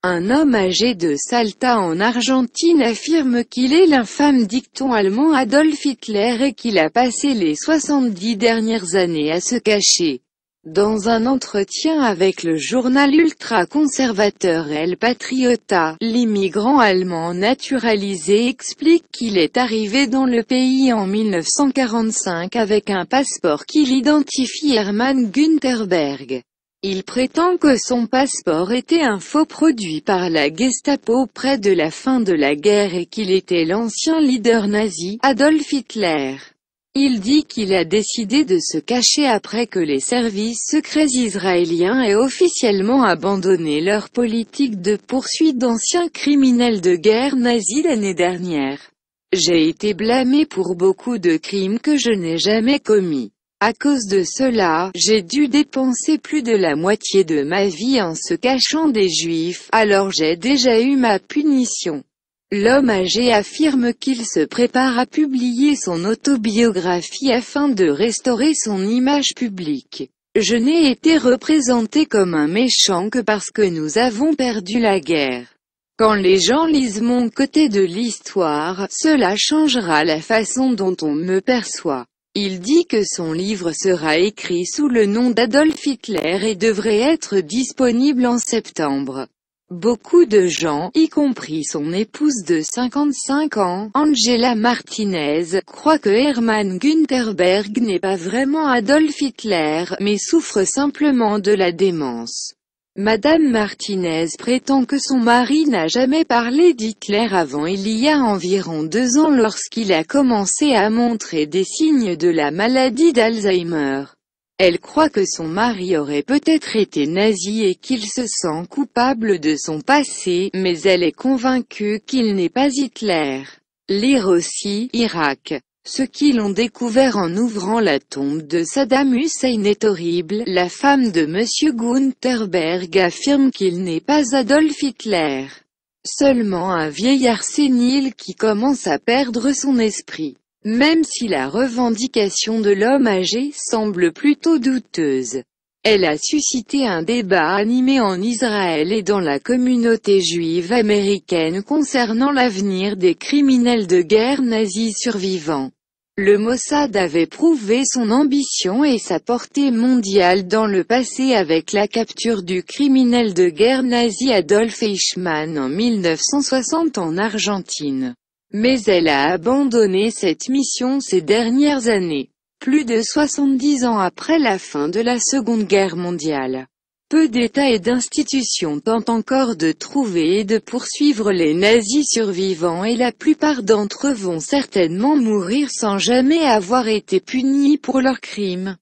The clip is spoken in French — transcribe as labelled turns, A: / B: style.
A: Un homme âgé de Salta en Argentine affirme qu'il est l'infâme dicton allemand Adolf Hitler et qu'il a passé les 70 dernières années à se cacher. Dans un entretien avec le journal ultra-conservateur El Patriota, l'immigrant allemand naturalisé explique qu'il est arrivé dans le pays en 1945 avec un passeport qui l'identifie Hermann Günther Berg. Il prétend que son passeport était un faux produit par la Gestapo près de la fin de la guerre et qu'il était l'ancien leader nazi, Adolf Hitler. Il dit qu'il a décidé de se cacher après que les services secrets israéliens aient officiellement abandonné leur politique de poursuite d'anciens criminels de guerre nazis l'année dernière. J'ai été blâmé pour beaucoup de crimes que je n'ai jamais commis. À cause de cela, j'ai dû dépenser plus de la moitié de ma vie en se cachant des Juifs, alors j'ai déjà eu ma punition. L'homme âgé affirme qu'il se prépare à publier son autobiographie afin de restaurer son image publique. Je n'ai été représenté comme un méchant que parce que nous avons perdu la guerre. Quand les gens lisent mon côté de l'histoire, cela changera la façon dont on me perçoit. Il dit que son livre sera écrit sous le nom d'Adolf Hitler et devrait être disponible en septembre. Beaucoup de gens, y compris son épouse de 55 ans, Angela Martinez, croient que Hermann Günther Berg n'est pas vraiment Adolf Hitler, mais souffre simplement de la démence. Madame Martinez prétend que son mari n'a jamais parlé d'Hitler avant il y a environ 2 ans lorsqu'il a commencé à montrer des signes de la maladie d'Alzheimer. Elle croit que son mari aurait peut-être été nazi et qu'il se sent coupable de son passé, mais elle est convaincue qu'il n'est pas Hitler. Lire aussi, Irak. Ceux qui l'ont découvert en ouvrant la tombe de Saddam Hussein est horrible. La femme de M. Günther Berg affirme qu'il n'est pas Adolf Hitler. Seulement un vieillard sénile qui commence à perdre son esprit. Même si la revendication de l'homme âgé semble plutôt douteuse. Elle a suscité un débat animé en Israël et dans la communauté juive américaine concernant l'avenir des criminels de guerre nazis survivants. Le Mossad avait prouvé son ambition et sa portée mondiale dans le passé avec la capture du criminel de guerre nazi Adolf Eichmann en 1960 en Argentine. Mais elle a abandonné cette mission ces dernières années. Plus de 70 ans après la fin de la Seconde Guerre mondiale. Peu d'États et d'institutions tentent encore de trouver et de poursuivre les nazis survivants et la plupart d'entre eux vont certainement mourir sans jamais avoir été punis pour leurs crimes.